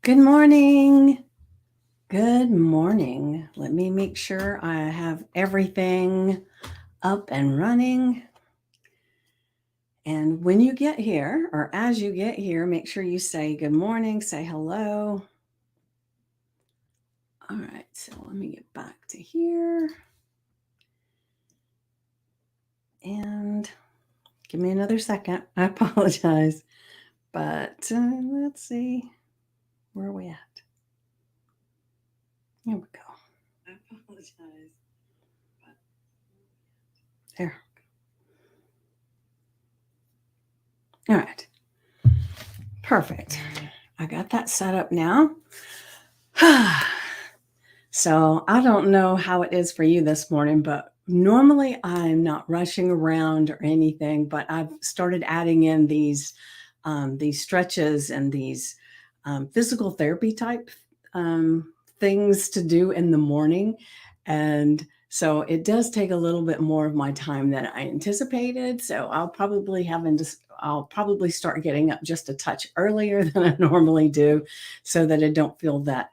Good morning. Good morning. Let me make sure I have everything up and running. And when you get here, or as you get here, make sure you say good morning, say hello. All right, so let me get back to here. And give me another second. I apologize. But let's see. Where are we at? Here we go. I apologize. There. All right. Perfect. I got that set up now. So I don't know how it is for you this morning, but normally I'm not rushing around or anything, but I've started adding in these stretches and these physical therapy type um, things to do in the morning. And so it does take a little bit more of my time than I anticipated. So I'll probably start getting up just a touch earlier than I normally do so that I don't feel that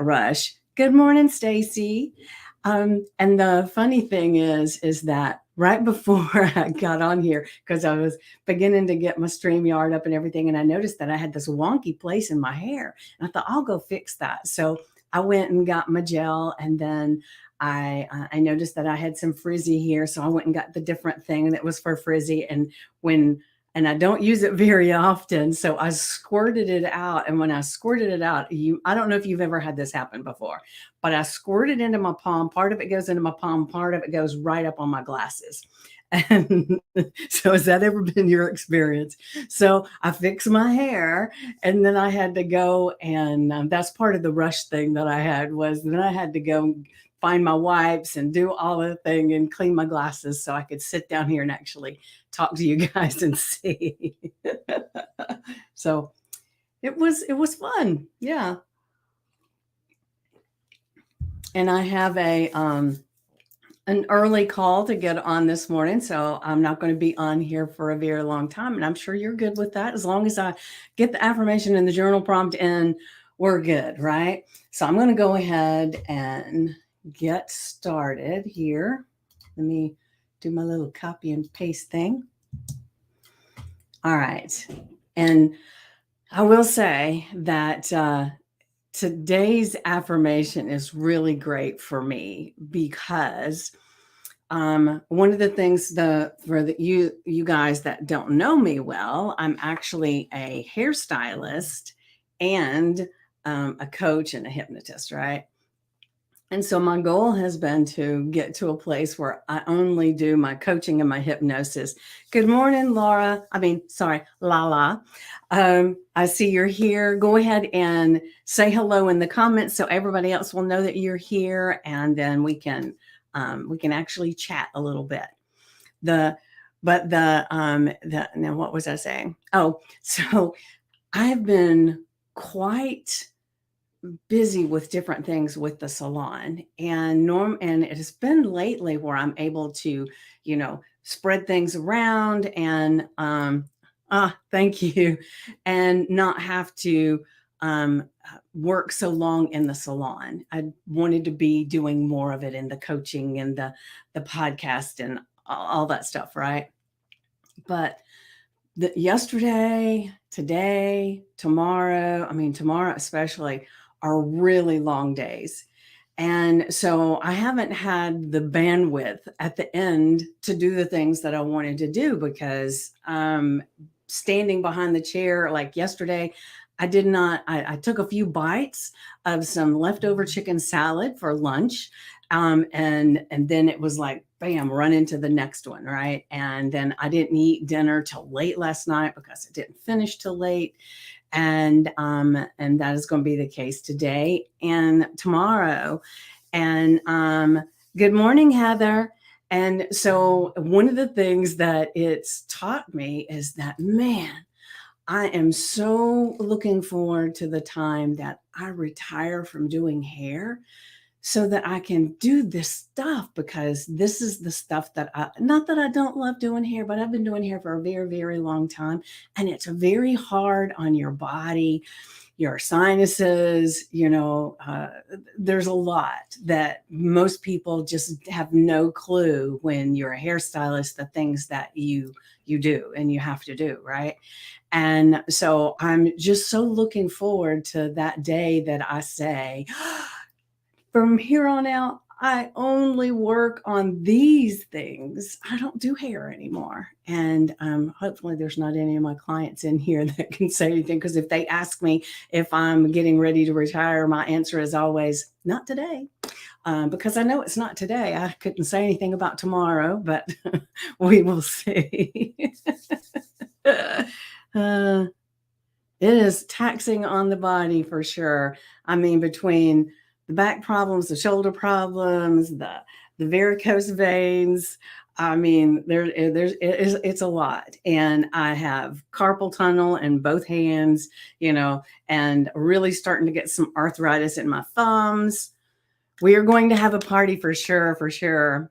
rush. Good morning, Stacy. And the funny thing is that right before I got on here, because I was beginning to get my StreamYard up and everything, and I noticed that I had this wonky place in my hair, and I thought I'll go fix that. So I went and got my gel, and then I noticed that I had some frizzy here, so I went and got the different thing that was for frizzy, and I don't use it very often, so I squirted it out. And when I squirted it out, I don't know if you've ever had this happen before, but I squirted into my palm. Part of it goes into my palm, part of it goes right up on my glasses. And so has that ever been your experience? So I fixed my hair, and then I had to go, and that's part of the rush thing that I had, was then I had to go find my wipes and do all the thing and clean my glasses so I could sit down here and actually talk to you guys and see. So it was fun. Yeah. And I have an early call to get on this morning, so I'm not going to be on here for a very long time, and I'm sure you're good with that. As long as I get the affirmation and the journal prompt in, we're good, right? So I'm going to go ahead and get started here. Let me do my little copy and paste thing. All right. And I will say that today's affirmation is really great for me because one of the things you guys that don't know me well, I'm actually a hairstylist and a coach and a hypnotist, right? And so my goal has been to get to a place where I only do my coaching and my hypnosis. Good morning, Laura. Sorry, Lala. I see you're here. Go ahead and say hello in the comments so everybody else will know that you're here, and then we can actually chat a little bit. Now what was I saying? Oh, so I've been quite busy with different things with the salon, and it has been lately where I'm able to, spread things around and thank you, and not have to work so long in the salon. I wanted to be doing more of it in the coaching and the podcast and all that stuff, right? But yesterday, today, tomorrow especially, are really long days. And so I haven't had the bandwidth at the end to do the things that I wanted to do because standing behind the chair, like yesterday, I took a few bites of some leftover chicken salad for lunch. And then it was like, bam, run into the next one, right? And then I didn't eat dinner till late last night because I didn't finish till late. And that is going to be the case today and tomorrow. And good morning, Heather. And so one of the things that it's taught me is that, man, I am so looking forward to the time that I retire from doing hair so that I can do this stuff, because this is the stuff that not that I don't love doing hair, but I've been doing hair for a very, very long time. And it's very hard on your body, your sinuses, there's a lot that most people just have no clue when you're a hairstylist, the things that you do and you have to do, right? And so I'm just so looking forward to that day that I say, from here on out, I only work on these things. I don't do hair anymore. And hopefully, there's not any of my clients in here that can say anything. Because if they ask me if I'm getting ready to retire, my answer is always not today. Because I know it's not today. I couldn't say anything about tomorrow, but we will see. uh, it is taxing on the body for sure. I mean, between the back problems, the shoulder problems, the varicose veins. I mean, it's a lot. And I have carpal tunnel in both hands, and really starting to get some arthritis in my thumbs. We are going to have a party for sure, for sure.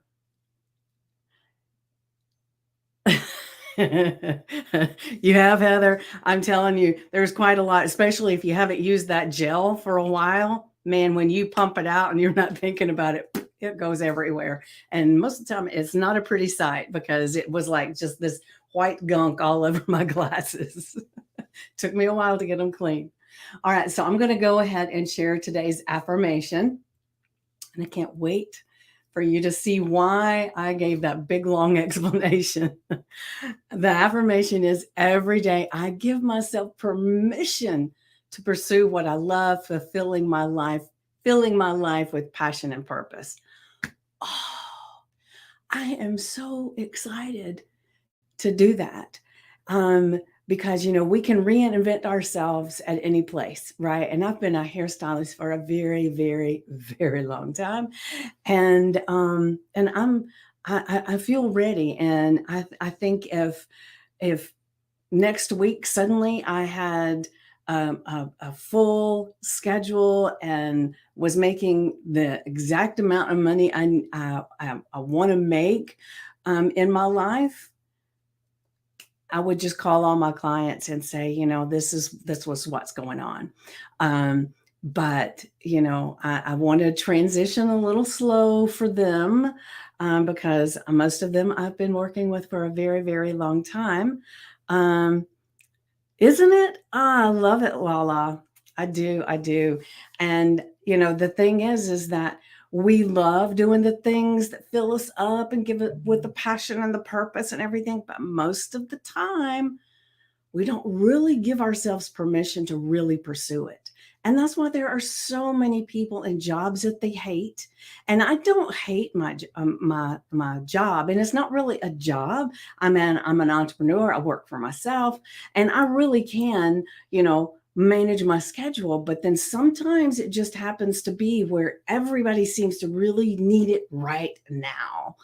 You have, Heather. I'm telling you, there's quite a lot, especially if you haven't used that gel for a while. Man, when you pump it out and you're not thinking about it, it goes everywhere. And most of the time, it's not a pretty sight, because it was like just this white gunk all over my glasses. Took me a while to get them clean. All right, so I'm going to go ahead and share today's affirmation. And I can't wait for you to see why I gave that big long explanation. The affirmation is: every day I give myself permission to pursue what I love, fulfilling my life, filling my life with passion and purpose. Oh, I am so excited to do that. Because we can reinvent ourselves at any place, right? And I've been a hairstylist for a very, very, very long time, and I feel ready. And I think if next week suddenly I had a full schedule and was making the exact amount of money I want to make in my life, I would just call all my clients and say, this was what's going on. But I want to transition a little slow for them, because most of them I've been working with for a very, very long time. Um, isn't it? I love it, Lala. I do. I do. And, the thing is that we love doing the things that fill us up and give it with the passion and the purpose and everything. But most of the time, we don't really give ourselves permission to really pursue it. And that's why there are so many people in jobs that they hate. And I don't hate my job, and it's not really a job. I'm an entrepreneur. I work for myself, and I really can, manage my schedule. But then sometimes it just happens to be where everybody seems to really need it right now,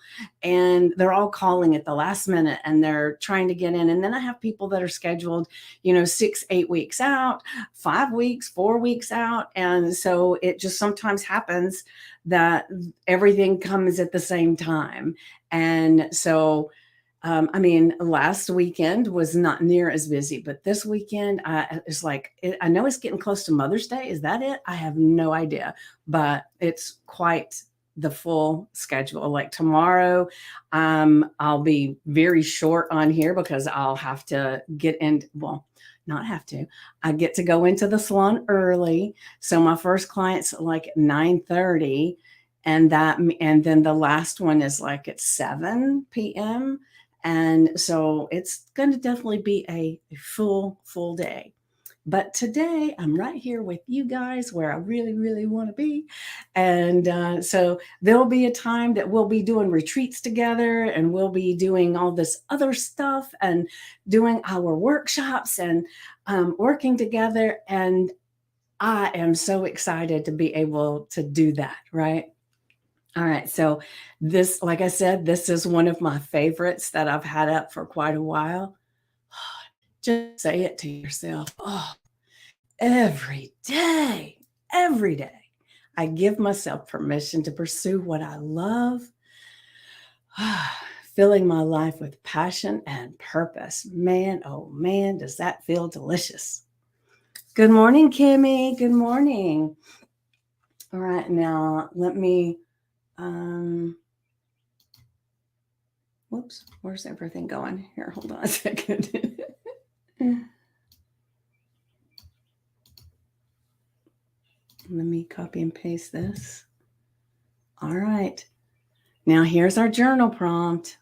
and they're all calling at the last minute and they're trying to get in. And then I have people that are scheduled, 6, 8 weeks out, 5 weeks, 4 weeks out. And so it just sometimes happens that everything comes at the same time. And so, last weekend was not near as busy, but this weekend, it's like, I know it's getting close to Mother's Day. Is that it? I have no idea, but it's quite the full schedule. Like tomorrow, I'll be very short on here because I'll have to get in. Well, not have to. I get to go into the salon early, so my first client's like at 9:30, and then the last one is like at 7 p.m. And so it's going to definitely be a full day. But today I'm right here with you guys where I really, really want to be. And so there'll be a time that we'll be doing retreats together, and we'll be doing all this other stuff and doing our workshops and working together. And I am so excited to be able to do that, right? All right. So this, like I said, this is one of my favorites that I've had up for quite a while. Just say it to yourself. Oh, every day, every day. I give myself permission to pursue what I love, filling my life with passion and purpose. Man, oh man, does that feel delicious. Good morning, Kimmy. Good morning. All right, now let me, um, whoops, where's everything going? Here, hold on a second. Let me copy and paste this. All right. Now here's our journal prompt.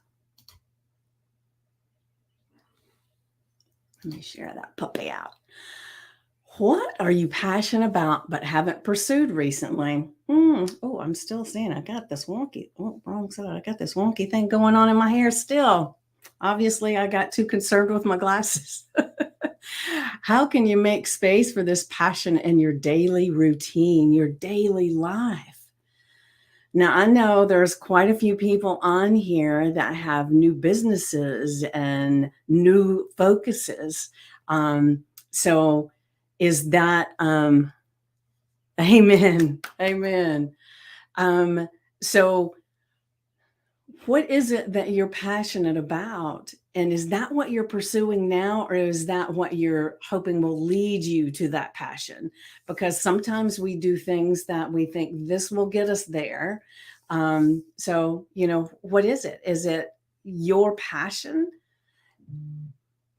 Let me share that puppy out. What are you passionate about but haven't pursued recently? Oh, I'm still seeing I got this wonky, wrong side. I got this wonky thing going on in my hair still. Obviously, I got too concerned with my glasses. How can you make space for this passion in your daily routine, your daily life? Now, I know there's quite a few people on here that have new businesses and new focuses. So, is that, amen, amen. So, what is it that you're passionate about? And is that what you're pursuing now, or is that what you're hoping will lead you to that passion? Because sometimes we do things that we think this will get us there. So, what is it? Is it your passion?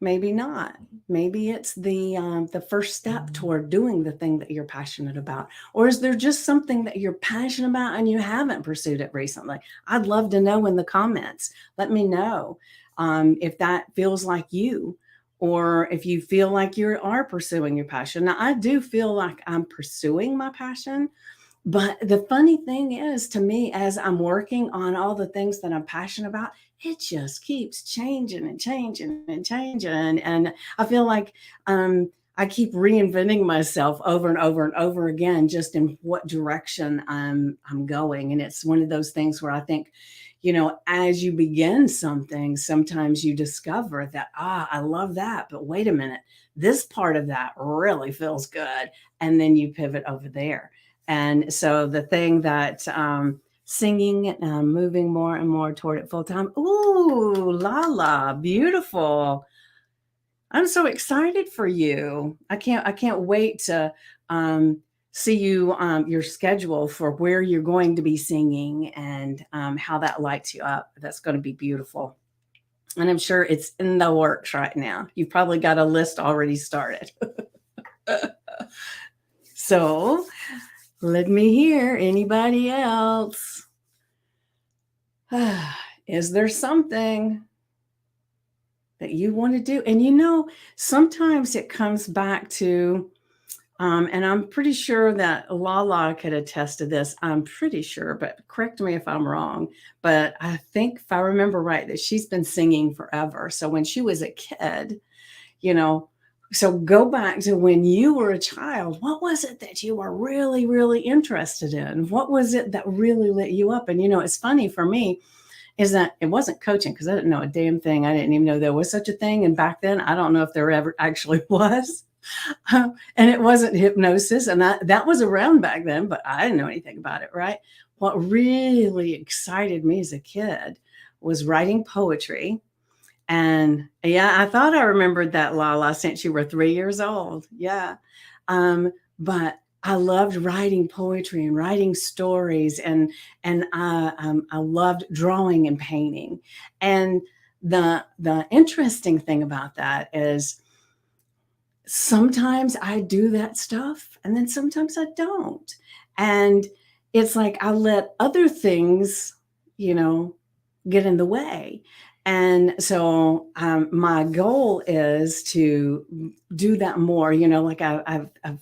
Maybe not. Maybe it's the first step toward doing the thing that you're passionate about. Or is there just something that you're passionate about and you haven't pursued it recently? I'd love to know in the comments. Let me know if that feels like you, or if you feel like you are pursuing your passion. Now, I do feel like I'm pursuing my passion. But the funny thing is, to me, as I'm working on all the things that I'm passionate about, it just keeps changing and changing and changing. And I feel like I keep reinventing myself over and over and over again, just in what direction I'm going. And it's one of those things where I think, as you begin something, sometimes you discover that, I love that, but wait a minute, this part of that really feels good. And then you pivot over there. And so the thing that singing, moving more and more toward it full time. Ooh, Lala, beautiful. I'm so excited for you. I can't wait to see you, your schedule for where you're going to be singing, and how that lights you up. That's going to be beautiful. And I'm sure it's in the works right now. You've probably got a list already started. So let me hear anybody else. Is there something that you want to do? And sometimes it comes back to, and I'm pretty sure that Lala could attest to this. I'm pretty sure, but correct me if I'm wrong. But I think, if I remember right, that she's been singing forever. So when she was a kid, you know, so go back to when you were a child. What was it that you were really, really interested in? What was it that really lit you up? And it's funny for me is that it wasn't coaching, because I didn't know a damn thing. I didn't even know there was such a thing. And back then, I don't know if there ever actually was. And it wasn't hypnosis. And that was around back then, but I didn't know anything about it, right? What really excited me as a kid was writing poetry. And yeah, I thought I remembered that, Lala, since you were 3 years old. Yeah. But I loved writing poetry and writing stories, and I loved drawing and painting. And the interesting thing about that is sometimes I do that stuff and then sometimes I don't. And it's like I let other things, get in the way. And so my goal is to do that more. Like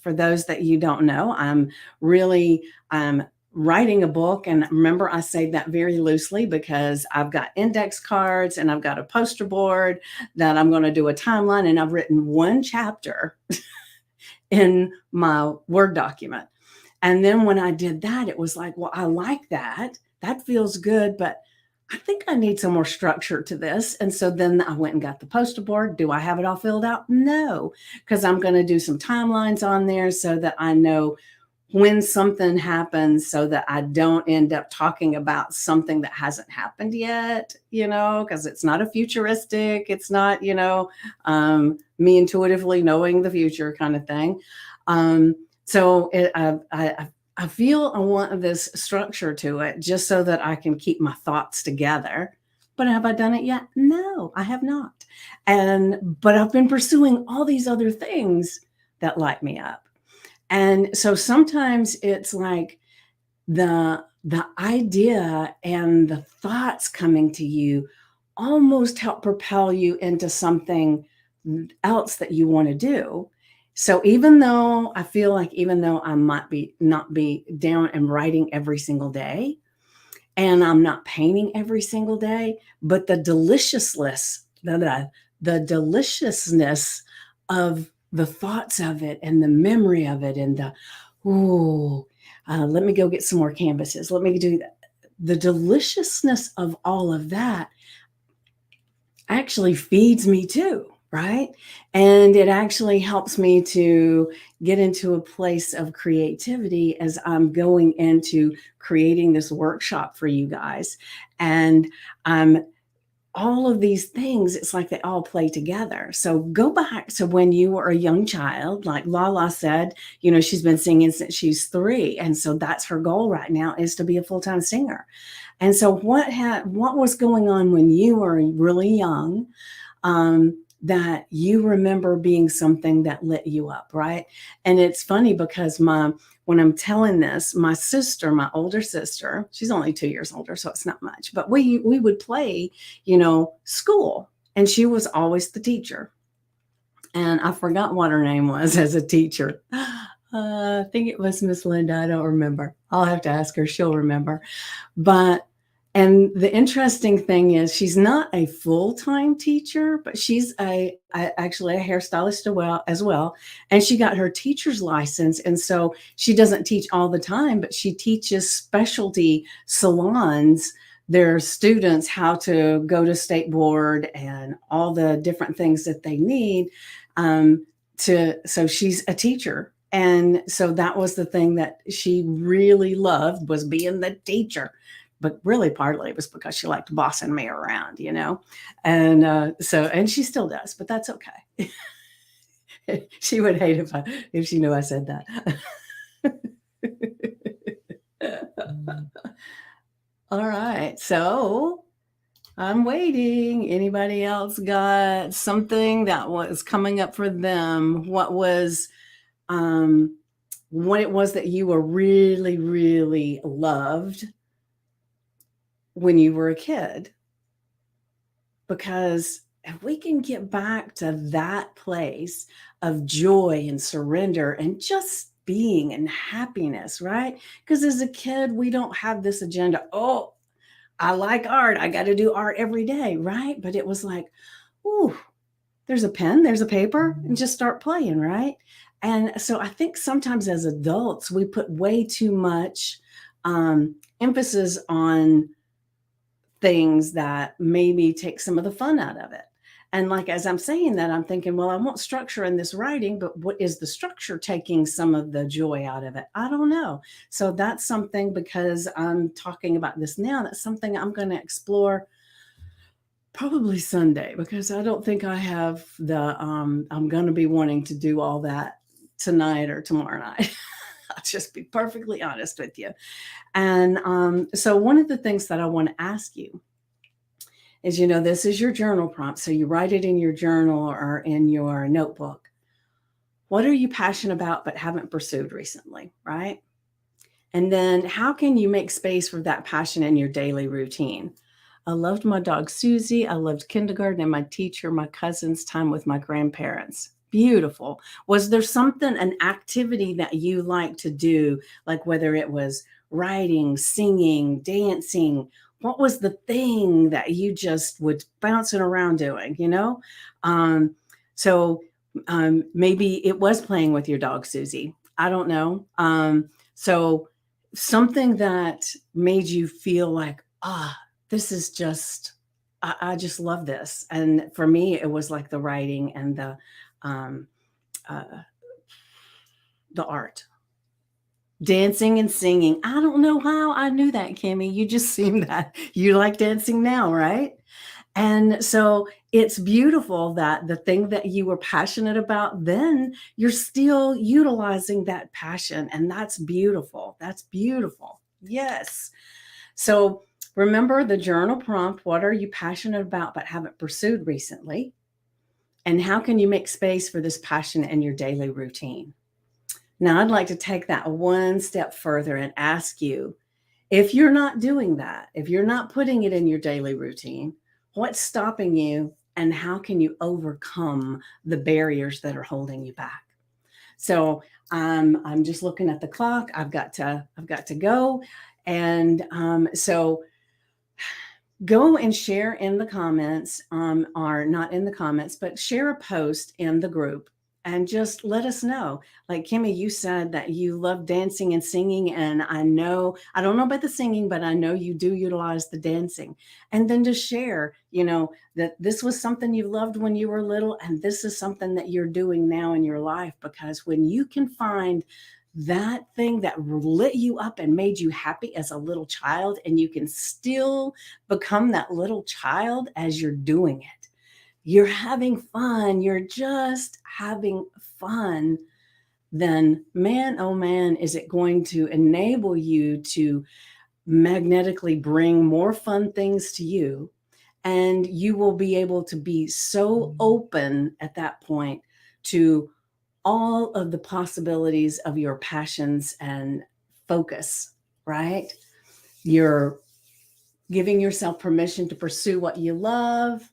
for those that you don't know, I'm really writing a book. And remember, I say that very loosely because I've got index cards and I've got a poster board that I'm going to do a timeline. And I've written one chapter in my Word document. And then when I did that, it was like, well, I like that. That feels good, but I think I need some more structure to this. And so then I went and got the poster board. Do I have it all filled out? No, because I'm going to do some timelines on there so that I know when something happens so that I don't end up talking about something that hasn't happened yet, because it's not a futuristic, it's not, me intuitively knowing the future kind of thing. So I feel I want this structure to it just so that I can keep my thoughts together. But have I done it yet? No, I have not. But I've been pursuing all these other things that light me up. And so sometimes it's like the idea and the thoughts coming to you almost help propel you into something else that you want to do. So even though I feel like even though I might be not be down and writing every single day, and I'm not painting every single day, but the deliciousness of the thoughts of it and the memory of it and the, ooh, let me go get some more canvases. Let me do that. The deliciousness of all of that actually feeds me too, right? And it actually helps me to get into a place of creativity as I'm going into creating this workshop for you guys. And I'm all of these things, it's like they all play together. So go back to when you were a young child, like Lala said, she's been singing since she's 3. And so that's her goal right now, is to be a full-time singer. And so what was going on when you were really young, that you remember being something that lit you up, right? And it's funny because when I'm telling this, my sister, my older sister, she's only 2 years older, so it's not much, but we would play, school, and she was always the teacher. And I forgot what her name was as a teacher. I think it was Miss Linda. I don't remember. I'll have to ask her. She'll remember. But and the interesting thing is she's not a full-time teacher, but she's actually a hairstylist as well. And she got her teacher's license. And so she doesn't teach all the time, but she teaches specialty salons, their students, how to go to state board and all the different things that they need. So she's a teacher. And so that was the thing that she really loved, was being the teacher. But really partly it was because she liked bossing me around, and and she still does, but that's okay. She would hate if she knew I said that. All right, so I'm waiting. Anybody else got something that was coming up for them? What it was that you were really, really loved when you were a kid? Because if we can get back to that place of joy and surrender and just being and happiness, right? Because as a kid, we don't have this agenda. Oh, I like art. I got to do art every day, right? But it was like, ooh, there's a pen, there's a paper, and just start playing, right? And so I think sometimes as adults, we put way too much emphasis on things that maybe take some of the fun out of it. And like as I'm saying that, I'm thinking, well, I want structure in this writing, but what is the structure taking some of the joy out of it? I don't know. So that's something, because I'm talking about this now, that's something I'm going to explore probably Sunday, because I don't think I have I'm going to be wanting to do all that tonight or tomorrow night. I'll just be perfectly honest with you. And so one of the things that I want to ask you is, this is your journal prompt. So you write it in your journal or in your notebook. What are you passionate about but haven't pursued recently, right? And then how can you make space for that passion in your daily routine? I loved my dog, Susie. I loved kindergarten and my teacher, my cousins, time with my grandparents. Beautiful. Was there something, an activity that you like to do, like whether it was writing, singing, dancing? What was the thing that you just would bouncing around doing, Um, so maybe it was playing with your dog, Susie. I don't know. So something that made you feel like, this is just, I just love this. And for me, it was like the writing and um, uh, the art. Dancing and singing. I don't know how I knew that, Kimmy. You just seem that you like dancing now, right? And so it's beautiful that the thing that you were passionate about then, you're still utilizing that passion. And that's beautiful. That's beautiful. Yes. So remember the journal prompt: what are you passionate about but haven't pursued recently? And how can you make space for this passion in your daily routine? Now, I'd like to take that one step further and ask you, if you're not doing that, if you're not putting it in your daily routine, what's stopping you and how can you overcome the barriers that are holding you back? So I'm just looking at the clock. I've got to go. And so go and share in the comments, or not in the comments, but share a post in the group and just let us know. Like Kimmy, you said that you love dancing and singing. And I don't know about the singing, but I know you do utilize the dancing. And then just share, that this was something you loved when you were little. And this is something that you're doing now in your life. Because when you can find that thing that lit you up and made you happy as a little child, and you can still become that little child as you're doing it. You're having fun. You're just having fun. Then, man, oh man, is it going to enable you to magnetically bring more fun things to you. And you will be able to be so open at that point to all of the possibilities of your passions and focus, right? You're giving yourself permission to pursue what you love,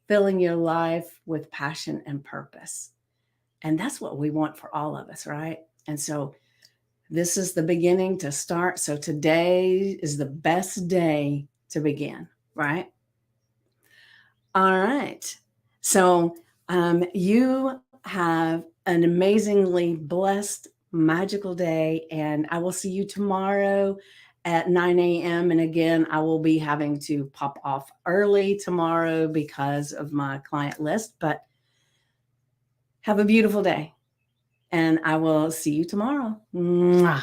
filling your life with passion and purpose. And that's what we want for all of us, right? And so this is the beginning to start. So today is the best day to begin, right? All right. So you have an amazingly blessed, magical day. And I will see you tomorrow at 9 a.m. And again, I will be having to pop off early tomorrow because of my client list. But have a beautiful day. And I will see you tomorrow. Mwah.